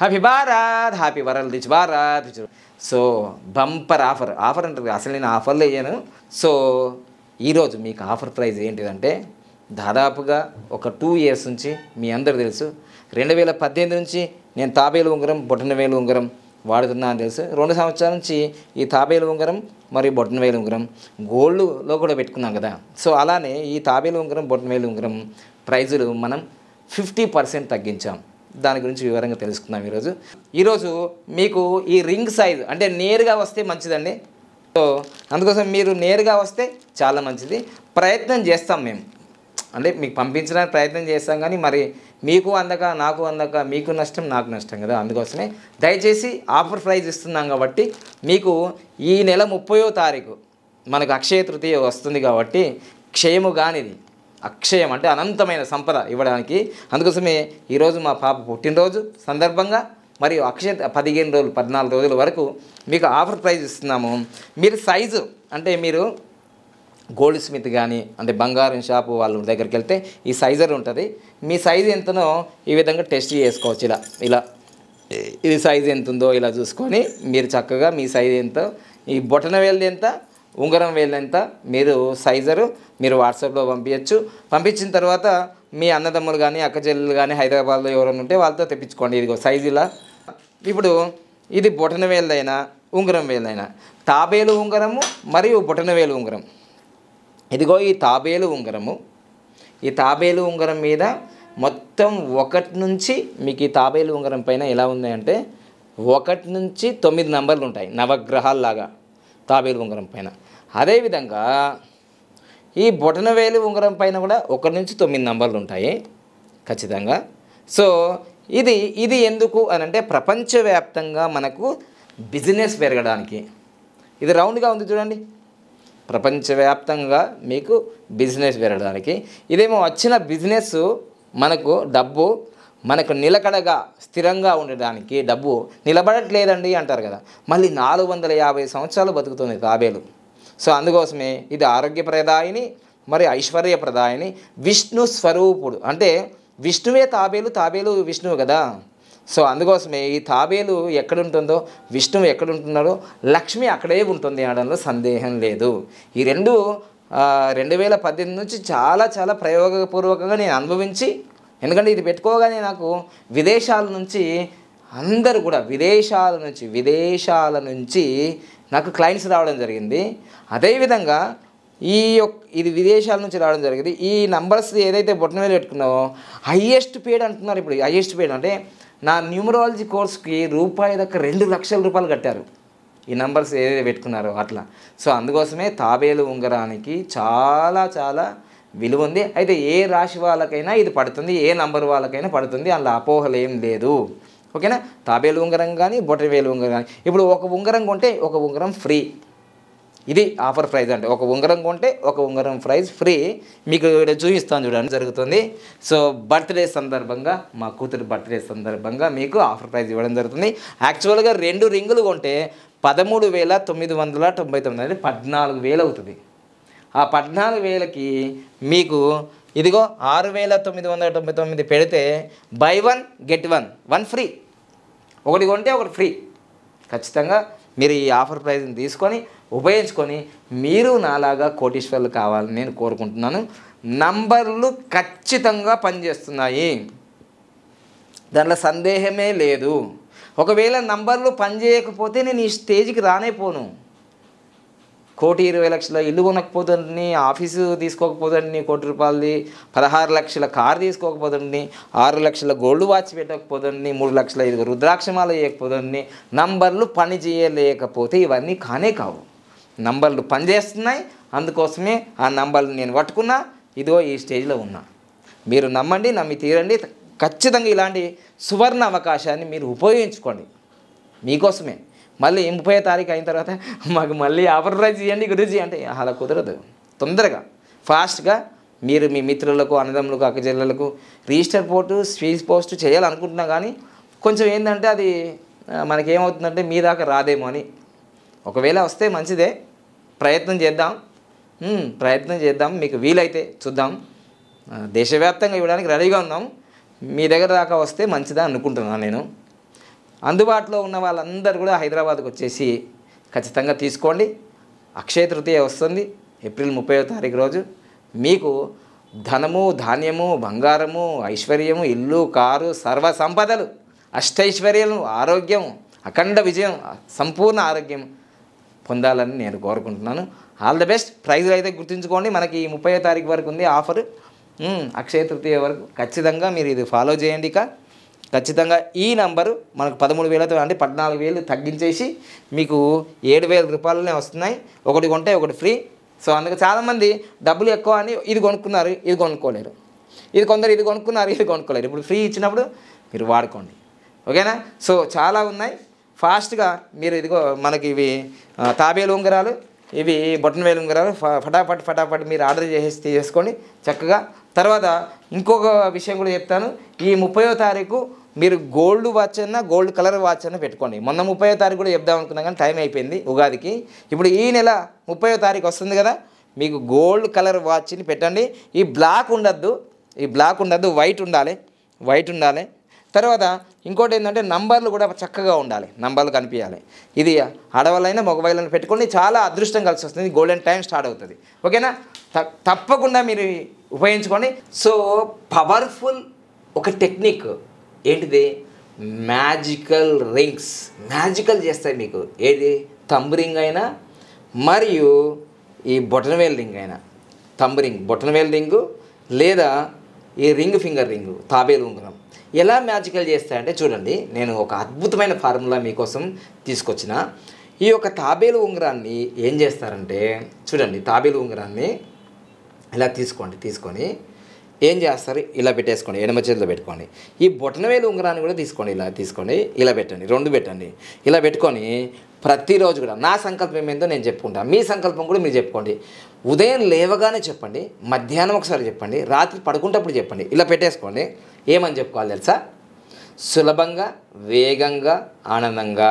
Happy Bharat, happy world rich Bharat. So bumper offer అంటారు, అసలు నేను ఆఫర్లు వేయను. సో ఈరోజు మీకు ఆఫర్ ప్రైస్ ఏంటిదంటే దాదాపుగా ఒక 2 years నుంచి మీ అందరు తెలుసు, 2018 నుంచి నేను తాబేలు ఉంగరం బొటనవేలు ఉంగరం వాడుతున్నా అని తెలుసు. 2 సంవత్సరాల నుంచి ఈ తాబేలు ఉంగరం మరియు బొటనవేలు ఉంగరం గోల్డ్లో కూడా పెట్టుకున్నాం కదా. సో అలానే ఈ తాబేలు ఉంగరం బొటనవేలు ఉంగరం ప్రైజులు మనం 50% తగ్గించాం. దాని గురించి వివరంగా తెలుసుకుందాం ఈరోజు మీకు ఈ రింగ్ సైజు అంటే నేరుగా వస్తే మంచిదండి. సో అందుకోసం మీరు నేరుగా వస్తే చాలా మంచిది. ప్రయత్నం చేస్తాం మేము, అంటే మీకు పంపించడానికి ప్రయత్నం చేస్తాం, కానీ మరి మీకు అందక నాకు అందక మీకు నష్టం నాకు నష్టం కదా. అందుకోసమే దయచేసి ఆఫర్ ప్రైజ్ ఇస్తున్నాం కాబట్టి మీకు ఈ నెల 30వ తారీఖు మనకు అక్షయ తృతీయ వస్తుంది కాబట్టి క్షయము కానిది అక్షయం అంటే అనంతమైన సంపద ఇవ్వడానికి. అందుకోసమే ఈరోజు మా పాప పుట్టినరోజు సందర్భంగా మరియు అక్షయ 15 రోజులు 14 రోజుల వరకు మీకు ఆఫర్ ప్రైజ్ ఇస్తున్నాము. మీరు సైజు అంటే మీరు గోల్డ్ స్మిత్ కానీ అంటే బంగారం షాపు వాళ్ళ దగ్గరికి వెళ్తే ఈ సైజర్ ఉంటుంది, మీ సైజు ఎంతనో ఈ విధంగా టెస్ట్ చేసుకోవచ్చు. ఇలా ఇది సైజు ఎంత ఉందో ఇలా చూసుకొని మీరు చక్కగా మీ సైజు ఎంతో, ఈ బొటన వేలు ఎంత, ఉంగరం వేలు ఎంత మీరు సైజరు మీరు వాట్సాప్లో పంపించచ్చు. పంపించిన తర్వాత మీ అన్నదమ్ములు కానీ అక్క చెల్లెలు కానీ హైదరాబాద్లో ఎవరైనా ఉంటే వాళ్ళతో తెప్పించుకోండి. ఇదిగో సైజు ఇలా. ఇప్పుడు ఇది బొటన వేలైనా ఉంగరం వేలైనా తాబేలు ఉంగరము మరియు బొటన వేలు ఉంగరం. ఇదిగో ఈ తాబేలు ఉంగరము, ఈ తాబేలు ఉంగరం మీద మొత్తం 1 నుంచి మీకు ఈ తాబేలు ఉంగరం పైన ఎలా ఉందంటే 1 నుంచి 9 నంబర్లు ఉంటాయి, నవగ్రహాల్లాగా తాబేలు ఉంగరం పైన. అదేవిధంగా ఈ బొటనవేలు ఉంగరం పైన కూడా 1 నుంచి 9 నంబర్లు ఉంటాయి ఖచ్చితంగా. సో ఇది ఎందుకు అని అంటే ప్రపంచవ్యాప్తంగా మనకు బిజినెస్ పెరగడానికి. ఇది రౌండ్గా ఉంది చూడండి, ప్రపంచవ్యాప్తంగా మీకు బిజినెస్ పెరగడానికి. ఇదేమో వచ్చిన బిజినెస్ మనకు డబ్బు మనకు నిలకడగా స్థిరంగా ఉండడానికి. డబ్బు నిలబడట్లేదండి అంటారు కదా, మళ్ళీ 450 సంవత్సరాలు బతుకుతుంది తాబేలు. సో అందుకోసమే ఇది ఆరోగ్యప్రదాయిని మరి ఐశ్వర్యప్రదాయిని, విష్ణు స్వరూపుడు అంటే విష్ణువే తాబేలు, తాబేలు విష్ణువు కదా. సో అందుకోసమే ఈ తాబేలు ఎక్కడుంటుందో విష్ణువు ఎక్కడుంటున్నాడో లక్ష్మి అక్కడే ఉంటుంది అనడంలో సందేహం లేదు. ఈ 2018 నుంచి చాలా ప్రయోగపూర్వకంగా నేను అనుభవించి, ఎందుకంటే ఇది పెట్టుకోగానే నాకు విదేశాల నుంచి అందరూ కూడా విదేశాల నుంచి నాకు క్లయింట్స్ రావడం జరిగింది. అదేవిధంగా ఇది విదేశాల నుంచి రావడం జరిగింది. ఈ నంబర్స్ ఏదైతే బొటనవేలు పెట్టుకున్నావో హయ్యెస్ట్ పేడ్ అంటున్నారు. ఇప్పుడు హయ్యెస్ట్ పేడ్ అంటే నా న్యూమరాలజీ కోర్స్కి రూపాయి దాకా 2 లక్షల రూపాయలు కట్టారు ఈ నంబర్స్ ఏదైతే పెట్టుకున్నారో అట్లా. సో అందుకోసమే తాబేలు ఉంగరానికి చాలా విలువ ఉంది. అయితే ఏ రాశి వాళ్ళకైనా ఇది పడుతుంది, ఏ నంబర్ వాళ్ళకైనా పడుతుంది, అందులో అపోహలు ఏం లేదు. ఓకేనా. తాబేలు ఉంగరం కానీ బొటనవేలు ఉంగరం కానీ ఇప్పుడు ఒక ఉంగరం కొంటే ఒక ఉంగరం ఫ్రీ. ఇది ఆఫర్ ప్రైజ్ అంటే ఒక ఉంగరం కొంటే ఒక ఉంగరం ప్రైజ్ ఫ్రీ. మీకు ఇక్కడ చూపిస్తాను చూడండి జరుగుతుంది. సో బర్త్డే సందర్భంగా మా కూతురు బర్త్డే సందర్భంగా మీకు ఆఫర్ ప్రైజ్ ఇవ్వడం జరుగుతుంది. యాక్చువల్గా 2 రింగులు కొంటే 13,999 అంటే 14,000 అవుతుంది. ఆ 14,000కి మీకు ఇదిగో 6,999 పెడితే బై 1 గెట్ 1 ఫ్రీ. ఒకటి కొంటే ఒకటి ఫ్రీ. ఖచ్చితంగా మీరు ఈ ఆఫర్ ప్రైజ్ని తీసుకొని ఉపయోగించుకొని మీరు నాలాగా కోటీశ్వర్లు కావాలని నేను కోరుకుంటున్నాను. నంబర్లు ఖచ్చితంగా పనిచేస్తున్నాయి, దాంట్లో సందేహమే లేదు. ఒకవేళ నంబర్లు పనిచేయకపోతే నేను ఈ స్టేజ్కి రానే పోను. 1,20,00,000 ఇల్లు కొనకపోతుంది, ఆఫీసు తీసుకోకపోతుంది, 1 కోటి రూపాయలది 16 లక్షల కారు తీసుకోకపోతుంది, 6 లక్షల గోల్డ్ వాచ్ పెట్టకపోతుంది, 3 లక్షల ఇది రుద్రాక్షమాల చేయకపోతుంది. నంబర్లు పని చేయలేకపోతే ఇవన్నీ కానే కావు. నంబర్లు పనిచేస్తున్నాయి, అందుకోసమే ఆ నంబర్లు నేను పట్టుకున్నా, ఇదిగో ఈ స్టేజ్లో ఉన్నా. మీరు నమ్మండి, నమ్మి తీరండి. ఖచ్చితంగా ఇలాంటి సువర్ణ అవకాశాన్ని మీరు ఉపయోగించుకోండి మీకోసమే. మళ్ళీ 30వ తారీఖు అయిన తర్వాత మాకు మళ్ళీ ఆఫర్ ప్రైజ్ ఇవ్వండి గురించి అంటే అలా కుదరదు. తొందరగా ఫాస్ట్గా మీరు మీ మిత్రులకు అన్నదమ్ములకు అక్కచెల్లెలకు రిజిస్టర్ స్పీడ్ పోస్ట్ చేయాలనుకుంటున్నా, కానీ కొంచెం ఏంటంటే అది మనకేమవుతుందంటే మీ దాకా రాదేమో అని. ఒకవేళ వస్తే మంచిదే, ప్రయత్నం చేద్దాం. మీకు వీలైతే చూద్దాం. దేశవ్యాప్తంగా ఇవ్వడానికి రెడీగా ఉన్నాం. మీ దగ్గర దాకా వస్తే మంచిదా అనుకుంటున్నాను నేను. అందుబాటులో ఉన్న వాళ్ళందరూ కూడా హైదరాబాద్కి వచ్చేసి ఖచ్చితంగా తీసుకోండి. అక్షయ తృతీయ వస్తుంది ఏప్రిల్ 30వ తారీఖు రోజు. మీకు ధనము, ధాన్యము, బంగారము, ఐశ్వర్యము, ఇల్లు, కారు, సర్వ సంపదలు, అష్టైశ్వర్యాలు, ఆరోగ్యం, అఖండ విజయం, సంపూర్ణ ఆరోగ్యం పొందాలని నేను కోరుకుంటున్నాను. All the best. ప్రైజ్లు అయితే గుర్తుంచుకోండి, మనకి 30వ తారీఖు వరకు ఉంది ఆఫర్. అక్షయ తృతీయ వరకు ఖచ్చితంగా మీరు ఇది ఫాలో చేయండి. ఇక ఖచ్చితంగా ఈ నంబరు మనకు 13,000తో అంటే 14,000 తగ్గించేసి మీకు 7,000 రూపాయలనే వస్తున్నాయి. ఒకటి కొంటే ఒకటి ఫ్రీ. సో అందుకు చాలామంది డబ్బులు ఎక్కువ అని ఇది కొనుక్కున్నారు, ఇది కొనుక్కోలేరు. ఇది కొందరు ఇది కొనుక్కున్నారు, ఇది కొనుక్కోలేరు. ఇప్పుడు ఫ్రీ ఇచ్చినప్పుడు మీరు వాడుకోండి. ఓకేనా? సో చాలా ఉన్నాయి. ఫాస్ట్గా మీరు ఇదిగో మనకి ఇవి తాబేలు ఉంగరాలు, ఇవి బొటనవేలు ఉంగరాలు ఫటాఫట్ మీరు ఆర్డర్ చేసి తీసుకోండి చక్కగా. తర్వాత ఇంకొక విషయం కూడా చెప్తాను. ఈ 30వ తారీఖు మీరు గోల్డ్ వాచ్ అన్నా గోల్డ్ కలర్ వాచ్ అన్నా పెట్టుకోండి. మొన్న 30వ తారీఖు కూడా చెప్దాం అనుకున్నాం కానీ టైం అయిపోయింది ఉగాదికి. ఇప్పుడు ఈ నెల 30వ తారీఖు వస్తుంది కదా, మీకు గోల్డ్ కలర్ వాచ్ని పెట్టండి. ఈ బ్లాక్ ఉండద్దు, వైట్ ఉండాలి. తర్వాత ఇంకోటి ఏంటంటే నంబర్లు కూడా చక్కగా ఉండాలి, నంబర్లు కనిపించాలి. ఇది ఆడవాళ్ళైనా మగవాళ్ళైనా పెట్టుకోండి, చాలా అదృష్టం కలిసి వస్తుంది. గోల్డెన్ టైం స్టార్ట్ అవుతుంది. ఓకేనా? తప్పకుండా మీరు ఉపయోగించుకోండి. సో పవర్ఫుల్ ఒక టెక్నిక్ ఏంటిది? Magical rings. మ్యాజికల్ చేస్తాయి మీకు. ఏది? థంబ్ రింగ్ అయినా మరియు ఈ బొటనవేల్ రింగ్ అయినా. థంబ్ రింగ్, బొటనవేల్ రింగు లేదా ఈ రింగ్ ఫింగర్ రింగు, తాబేలు ఉంగరం ఎలా మ్యాజికల్ చేస్తాయంటే చూడండి, నేను ఒక అద్భుతమైన ఫార్ములా మీకోసం తీసుకొచ్చిన. ఈ యొక్క తాబేలు ఉంగరాన్ని ఏం చేస్తారంటే చూడండి, తాబేలు ఉంగరాన్ని ఇలా తీసుకొని ఏం చేస్తారు, ఇలా పెట్టేసుకోండి, ఎడమ చేతిలో పెట్టుకోండి. ఈ బొటనవేలు ఉంగరాన్ని కూడా తీసుకోండి, ఇలా పెట్టండి, రెండు పెట్టండి. ఇలా పెట్టుకొని ప్రతిరోజు కూడా నా సంకల్పం ఏందో నేను చెప్పుకుంటాను, మీ సంకల్పం కూడా మీరు చెప్పుకోండి. ఉదయం లేవగానే చెప్పండి, మధ్యాహ్నం ఒకసారి చెప్పండి, రాత్రి పడుకుంటప్పుడు చెప్పండి. ఇలా పెట్టేసుకోండి. ఏమని చెప్పుకోవాలి తెలుసా? సులభంగా, వేగంగా, ఆనందంగా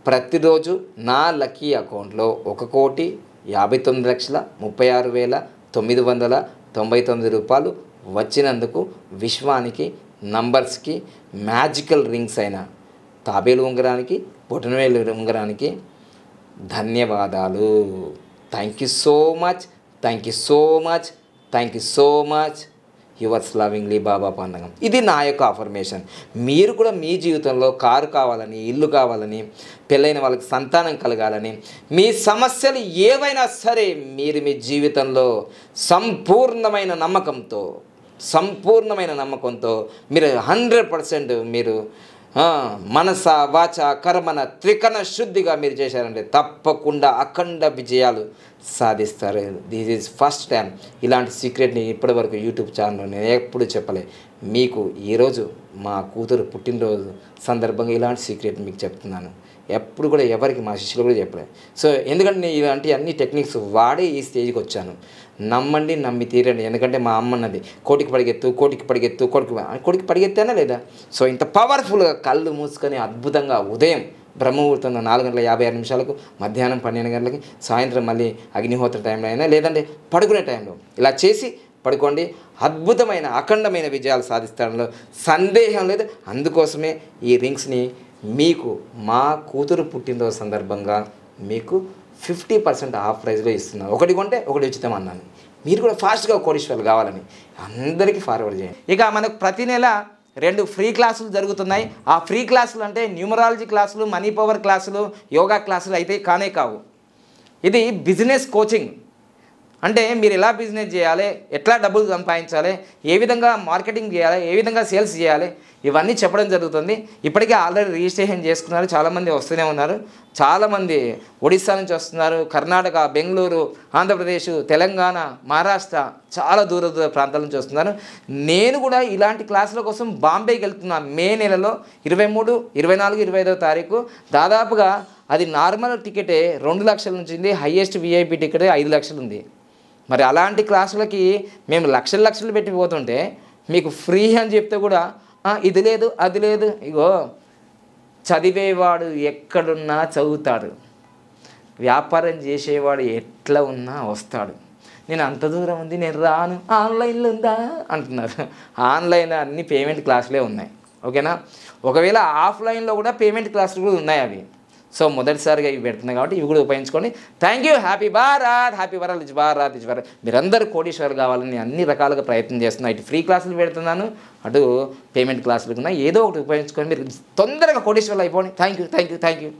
ప్రతిరోజు నా లక్కీ అకౌంట్లో 1,59,36,999 రూపాయలు వచ్చినందుకు విశ్వానికి, నంబర్స్కి, మ్యాజికల్ రింగ్స్ అయిన తాబేలు ఉంగరానికి, బొటనవేలు ఉంగరానికి ధన్యవాదాలు. Thank you so much. Yours lovingly Baba పండగం. ఇది నా యొక్క అఫర్మేషన్. మీరు కూడా మీ జీవితంలో కారు కావాలని, ఇల్లు కావాలని, పెళ్ళైన వాళ్ళకి సంతానం కలగాలని, మీ సమస్యలు ఏవైనా సరే మీరు మీ జీవితంలో సంపూర్ణమైన నమ్మకంతో మీరు 100% మీరు మనస, వాచ, కర్మన త్రికరణ శుద్ధిగా మీరు చేశారంటే తప్పకుండా అఖండ విజయాలు సాధిస్తారు. దిస్ ఈజ్ ఫస్ట్ టైం ఇలాంటి సీక్రెట్ని ఇప్పటివరకు యూట్యూబ్ ఛానల్లో నేను ఎప్పుడు చెప్పలే. మీకు ఈరోజు మా కూతురు పుట్టినరోజు సందర్భంగా ఇలాంటి సీక్రెట్ మీకు చెప్తున్నాను. ఎప్పుడు కూడా ఎవరికి మా శిష్యులు కూడా చెప్పలేదు. సో ఎందుకంటే నేను ఇలాంటి అన్ని టెక్నిక్స్ వాడే ఈ స్టేజ్కి వచ్చాను. నమ్మండి, నమ్మి తీరండి. ఎందుకంటే మా అమ్మ అన్నది కోటికి పడిగెత్తానా లేదా? సో ఇంత పవర్ఫుల్గా కళ్ళు మూసుకొని అద్భుతంగా ఉదయం బ్రహ్మముహూర్తం 4:56 మధ్యాహ్నం 12 గంటలకి, సాయంత్రం మళ్ళీ అగ్నిహోత్ర టైంలో అయినా లేదంటే పడుకునే టైంలో ఇలా చేసి పడుకోండి. అద్భుతమైన అఖండమైన విజయాలు సాధించడంలో సందేహం లేదు. అందుకోసమే ఈ రింగ్స్ని మీకు మా కూతురు పుట్టినరోజు సందర్భంగా మీకు 50% ఆఫ్ ప్రైస్లో ఇస్తున్నాను. ఒకటి కొంటే ఒకటి ఉచితం అన్నాను. మీరు కూడా ఫాస్ట్గా కోటీశ్వర్లు కావాలని అందరికీ ఫార్వర్డ్ చేయండి. ఇక మనకు ప్రతి నెల 2 ఫ్రీ క్లాసులు జరుగుతున్నాయి. ఆ ఫ్రీ క్లాసులు అంటే న్యూమరాలజీ క్లాసులు, మనీ పవర్ క్లాసులు, యోగా క్లాసులు అయితే కానే కావు. ఇది బిజినెస్ కోచింగ్. అంటే మీరు ఎలా బిజినెస్ చేయాలి, ఎట్లా డబ్బులు సంపాదించాలి, ఏ విధంగా మార్కెటింగ్ చేయాలి, ఏ విధంగా సేల్స్ చేయాలి, ఇవన్నీ చెప్పడం జరుగుతుంది. ఇప్పటికే ఆల్రెడీ రిజిస్ట్రేషన్ చేసుకున్నారు, చాలామంది వస్తూనే ఉన్నారు. చాలామంది ఒడిస్సా నుంచి వస్తున్నారు, కర్ణాటక, బెంగళూరు, ఆంధ్రప్రదేశ్, తెలంగాణ, మహారాష్ట్ర, చాలా దూర ప్రాంతాల నుంచి వస్తున్నారు. నేను కూడా ఇలాంటి క్లాసుల కోసం బాంబేకి వెళ్తున్నాను. మే నెలలో 23, 24, 25వ తారీఖు. దాదాపుగా అది నార్మల్ టికెటే 2 లక్షల నుంచి ఉంది, హైయెస్ట్ విఐపి టికెటే 5 లక్షలు ఉంది. మరి అలాంటి క్లాసులకి మేము లక్షలు పెట్టి పోతుంటే మీకు ఫ్రీ అని చెప్తే కూడా ఇది లేదు అది లేదు. ఇగో చదివేవాడు ఎక్కడున్నా చదువుతాడు, వ్యాపారం చేసేవాడు ఎట్లా ఉన్నా వస్తాడు. నేను అంత దూరం ఉంది, నేను రాను, ఆన్లైన్లో ఉందా అంటున్నారు. ఆన్లైన్ అన్ని పేమెంట్ క్లాసులే ఉన్నాయి. ఓకేనా. ఒకవేళ ఆఫ్లైన్లో కూడా పేమెంట్ క్లాసులు కూడా ఉన్నాయి అవి. సో మొదటిసారిగా ఇవి పెడుతున్నాయి కాబట్టి ఇవి కూడా ఉపయోగించుకోండి. Thank you. Happy Bharat, happy world rich Bharat rich Bharat. మీరందరూ కోటీశ్వరులు కావాలని అన్ని రకాలుగా ప్రయత్నం చేస్తున్నా. ఇటు ఫ్రీ క్లాసులు పెడుతున్నాను, అటు పేమెంట్ క్లాసులు ఉన్నాయి. ఏదో ఒకటి ఉపయోగించుకొని మీరు తొందరగా కోటీశ్వరులు అయిపోండి. Thank you.